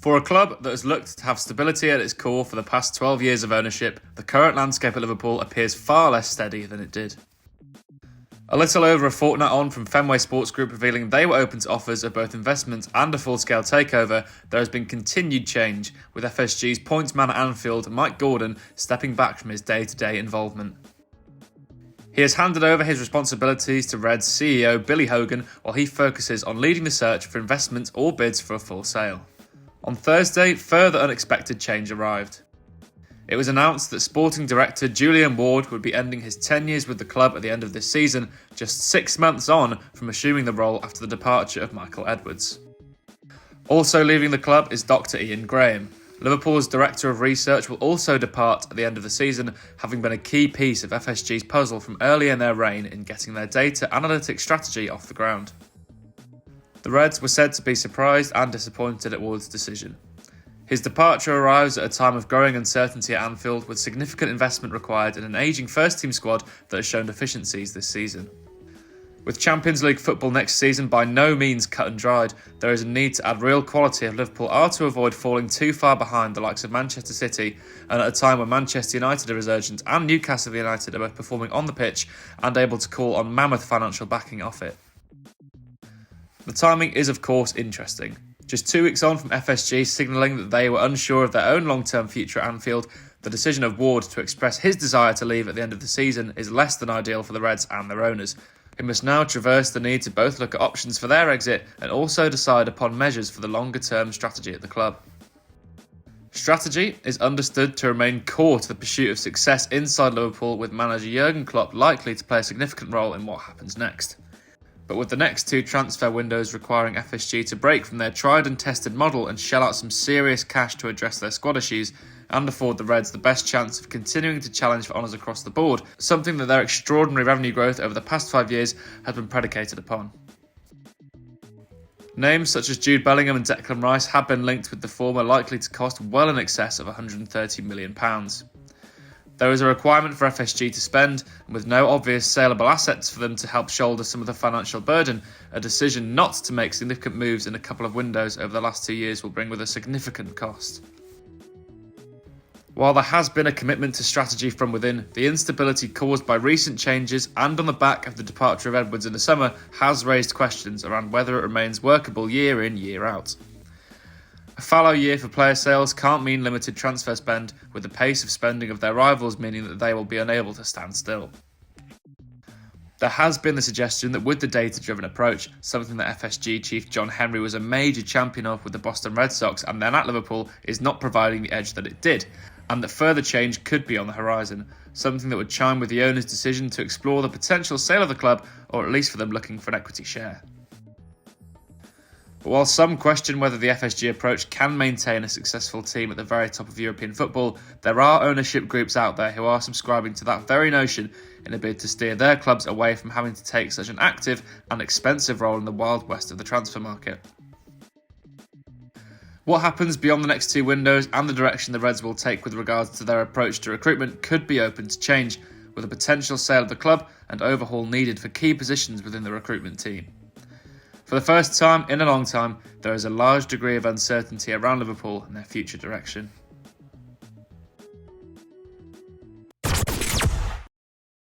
For a club that has looked to have stability at its core for the past 12 years of ownership, the current landscape at Liverpool appears far less steady than it did. A little over a fortnight on from Fenway Sports Group revealing they were open to offers of both investment and a full-scale takeover, there has been continued change, with FSG's points man at Anfield, Mike Gordon, stepping back from his day-to-day involvement. He has handed over his responsibilities to Reds CEO Billy Hogan while he focuses on leading the search for investment or bids for a full sale. On Thursday, further unexpected change arrived. It was announced that sporting director Julian would be ending his 10 years with the club at the end of this season, just 6 months on from assuming the role after the departure of Michael Edwards. Also leaving the club is Dr. Ian Graham. Liverpool's Director of Research will also depart at the end of the season, having been a key piece of FSG's puzzle from early in their reign in getting their data analytics strategy off the ground. The Reds were said to be surprised and disappointed at Ward's decision. His departure arrives at a time of growing uncertainty at Anfield, with significant investment required in an ageing first-team squad that has shown deficiencies this season. With Champions League football next season by no means cut and dried, there is a need to add real quality if Liverpool are to avoid falling too far behind the likes of Manchester City, and at a time when Manchester United are resurgent and Newcastle United are both performing on the pitch and able to call on mammoth financial backing off it. The timing is of course interesting. Just 2 weeks on from FSG signalling that they were unsure of their own long-term future at Anfield, the decision of Ward to express his desire to leave at the end of the season is less than ideal for the Reds and their owners, who must now traverse the need to both look at options for their exit and also decide upon measures for the longer-term strategy at the club. Strategy is understood to remain core to the pursuit of success inside Liverpool, with manager Jurgen Klopp likely to play a significant role in what happens next. But with the next 2 transfer windows requiring FSG to break from their tried and tested model and shell out some serious cash to address their squad issues and afford the Reds the best chance of continuing to challenge for honours across the board, something that their extraordinary revenue growth over the past 5 years has been predicated upon. Names such as Jude Bellingham and Declan Rice have been linked, with the former likely to cost well in excess of £130 million. There is a requirement for FSG to spend, and with no obvious saleable assets for them to help shoulder some of the financial burden, a decision not to make significant moves in a couple of windows over the last 2 years will bring with a significant cost. While there has been a commitment to strategy from within, the instability caused by recent changes and on the back of the departure of Edwards in the summer has raised questions around whether it remains workable year in, year out. A fallow year for player sales can't mean limited transfer spend, with the pace of spending of their rivals meaning that they will be unable to stand still. There has been the suggestion that with the data-driven approach, something that FSG chief John Henry was a major champion of with the Boston Red Sox and then at Liverpool, is not providing the edge that it did, and that further change could be on the horizon, something that would chime with the owner's decision to explore the potential sale of the club, or at least for them looking for an equity share. But while some question whether the FSG approach can maintain a successful team at the very top of European football, there are ownership groups out there who are subscribing to that very notion in a bid to steer their clubs away from having to take such an active and expensive role in the wild west of the transfer market. What happens beyond the next 2 windows and the direction the Reds will take with regards to their approach to recruitment could be open to change, with a potential sale of the club and overhaul needed for key positions within the recruitment team. For the first time in a long time, there is a large degree of uncertainty around Liverpool and their future direction.